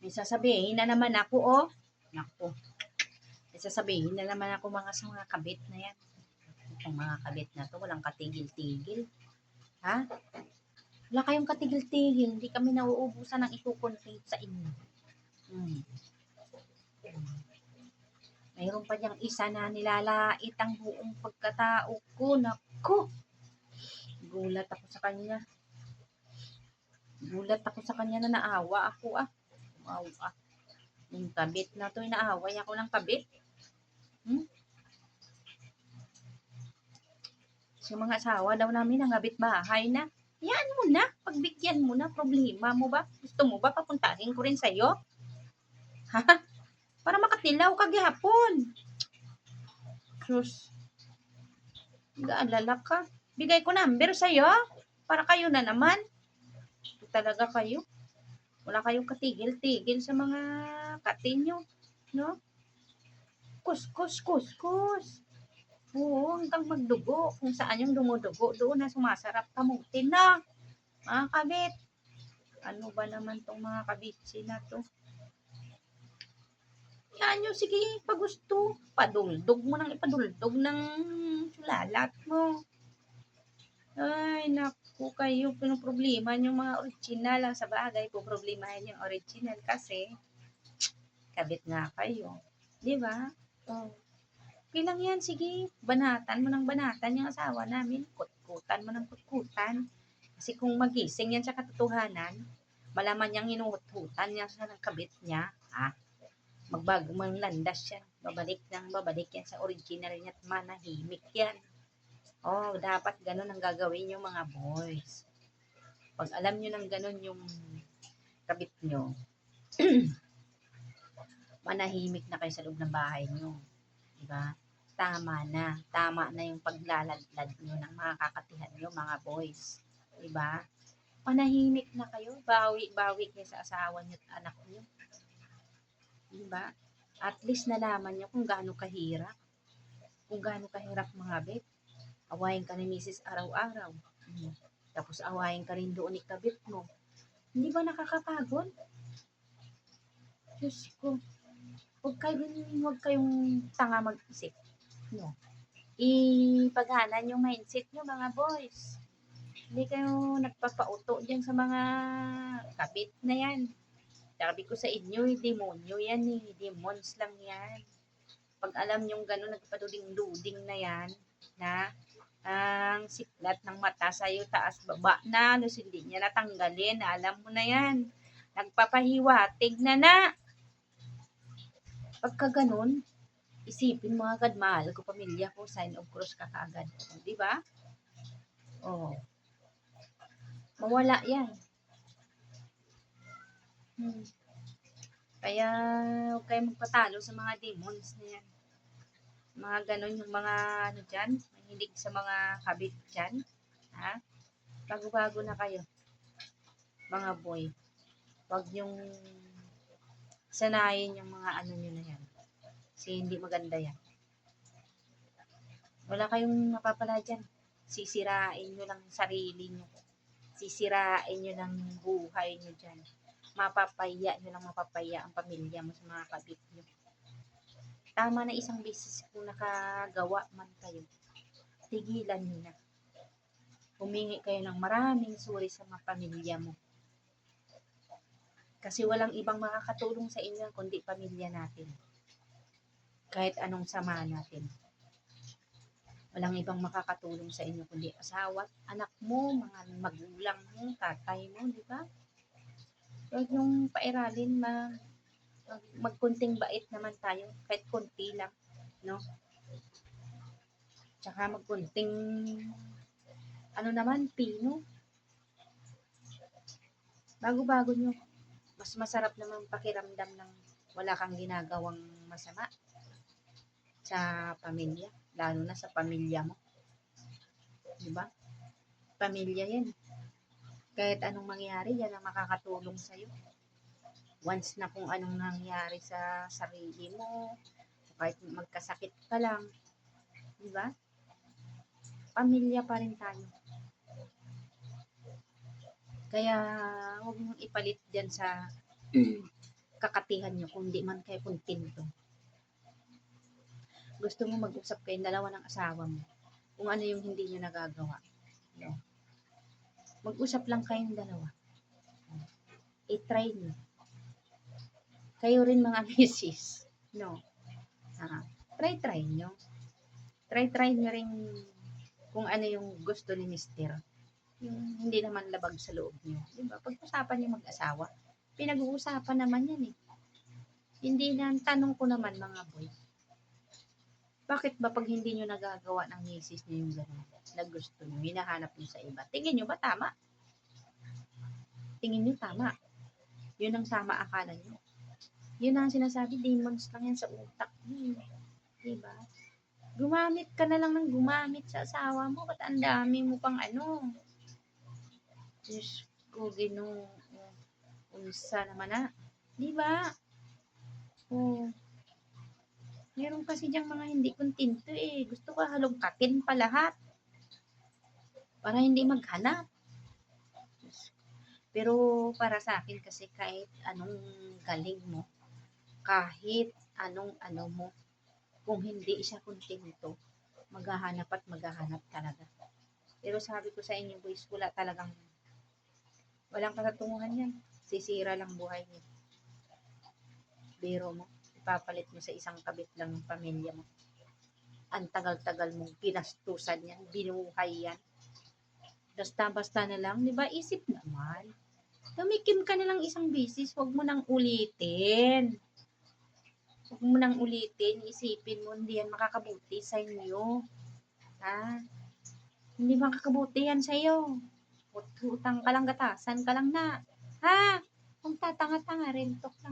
May sasabihin na naman ako, oh. Naku. May sasabihin na naman ako sa mga kabit na yan. Itong mga kabit na to, walang katigil-tigil. Ha? Wala kayong katigil-tigil. Hindi kami nauubusan ng ikukontent sa inyo. Mayroon pa diyang isa na nilalait ang buong pagkatao ko. Naku! Gulat ako sa kanya. Gulat ako sa kanya na naawa ako Naawa. Yung kabit na to, inaaway ako ng kabit. So, mga asawa daw namin ang kabit bahay na. Yan mo na. Pagbigyan mo na. Problema mo ba? Gusto mo ba papuntahin ko rin sa'yo? Ha? Para makatilaw ka gihapon. Sus. Gaalala ka. Bigay ko number sa'yo. Para kayo na naman. Talaga kayo. Wala kayong katigil-tigil sa mga katin nyo. No? Kus. Oo, hanggang magdugo. Kung saan yung dumudugo, doon na sumasarap kamutin na. Mga kabit. Ano ba naman tong mga kabitsi na to? Yan yung sige, pag gusto. Paduldog mo nang ipaduldog ng sulalat mo. Ay, naku kayo, pinoproblema yung mga original. Ang sa bagay, poproblemahin yung original kasi kabit nga kayo. Di ba? Oh. Okay lang yan, sige. Banatan mo ng banatan yung asawa namin. Kutkutan mo ng kutkutan. Kasi kung magising yan sa katotohanan, malaman niyang hinuhut-hutan niya sa kabit niya, magbago mang landas yan. Babalik yan sa original niya at manahimik yan. Oh, dapat ganun ang gagawin yung mga boys. Pag alam nyo ng ganun yung kabit nyo, manahimik na kayo sa loob ng bahay nyo. Diba? Tama na yung paglaladlad nyo ng mga kakatihan nyo, mga boys. Diba? Manahimik na kayo. Bawi kayo sa asawa nyo at anak nyo. Diba? At least nalaman nyo kung gaano kahirap. Kung gaano kahirap mga bet. Awayin ka ni Mrs. araw-araw. Tapos awayin ka rin doon ni kabit mo. Hindi ba nakakapagod? Diyos ko. Huwag kayong tanga mag-isip. No. Ipaghanan yung mindset nyo mga boys. Hindi kayo nagpapauto dyan sa mga kabit na yan. Sabi ko sa inyo, demonyo yan demons lang yan. Pag alam nyong gano'n, nagpaduding-duding na yan, na ang siklat ng mata sa'yo, taas baba na, hindi niya natanggalin, alam mo na yan. Nagpapahiwatig na. Pagka ganun, isipin mo agad, mahal ko pamilya ko, sign of cross ka kaagad. Di ba? Oh. Mawala yan. Kaya, huwag kayo magpatalo sa mga demons na yan. Mga ganun yung mga dyan, mahilig sa mga kabit dyan. Ha? Bago-bago na kayo. Mga boy. Huwag yung sanayin yung mga nyo na yan. Kasi hindi maganda yan. Wala kayong mapapala dyan. Sisirain nyo lang sarili nyo. Sisirain nyo lang buhay nyo dyan. Mapapaya ang pamilya mo sa mga kabit nyo. Tama na isang beses kung nakagawa man kayo. Tigilan nyo na. Humingi kayo ng maraming suri sa mga pamilya mo. Kasi walang ibang makakatulong sa inyo kundi pamilya natin. Kahit anong sama natin. Walang ibang makakatulong sa inyo kundi asawa, anak mo, mga magulang mo, tatay mo, di ba? Huwag yung pairalin, magkunting bait naman tayo, kahit kunti lang, no? Tsaka magkunting, pino. Bago-bago nyo, mas masarap naman pakiramdam ng wala kang ginagawang masama sa pamilya, lalo na sa pamilya mo. Diba? Pamilya yan. Kahit anong mangyari, yan ang makakatulong sa'yo. Once na kung anong nangyari sa sarili mo, kahit magkasakit ka lang, diba? Pamilya pa rin tayo. Kaya, huwag mong ipalit dyan sa pagkakatihan nyo kung di man kayo kontento. Gusto mo mag-usap kayong dalawa ng asawa mo kung ano yung hindi nyo nagagawa. No? Mag-usap lang kayong dalawa. I-try nyo. Kayo rin mga misis. No? Try nyo. Try nyo rin kung ano yung gusto ni mister. Yung hindi naman labag sa loob nyo. Diba? Pag-usapan yung mag-asawa, pinag-uusapan naman yan eh. Hindi na, tanong ko naman mga boy, bakit ba pag hindi nyo nagagawa ng misis nyo yung gano'n na gusto nyo, hinahanap nyo sa iba? Tingin nyo ba tama? Tingin nyo tama? Yun ang tama akala nyo. Yun ang sinasabi, demons lang yan sa utak nyo. Diba? Gumamit ka na lang ng gumamit sa asawa mo. Ba't ang dami mo pang ano? Diyos ko, Ginoo. Unsa naman na. Diba? Oh. Meron kasi diyang mga hindi kontento eh. Gusto ko halongkatin pa lahat. Para hindi maghanap. Pero para sa akin kasi kahit anong galing mo, kahit anong ano mo, kung hindi siya kontento, maghahanap at maghahanap talaga. Pero sabi ko sa inyo boys, walang katatunguhan yan. Sisira lang buhay niyo. Biro mo, ipapalit mo sa isang kabit lang ng pamilya mo. Ang tagal-tagal mong pinastusan yan, binuhay yan. Basta-basta na lang, di ba? Isip naman. Tumikim ka na lang isang bisis, huwag mo nang ulitin. Huwag mo nang ulitin, isipin mo, hindi yan makakabuti sa inyo. Ha? Hindi makakabuti yan sa iyo. Utang ka lang, gatasan ka lang na. Ha? Kung tatanga-tanga rin, tok lang.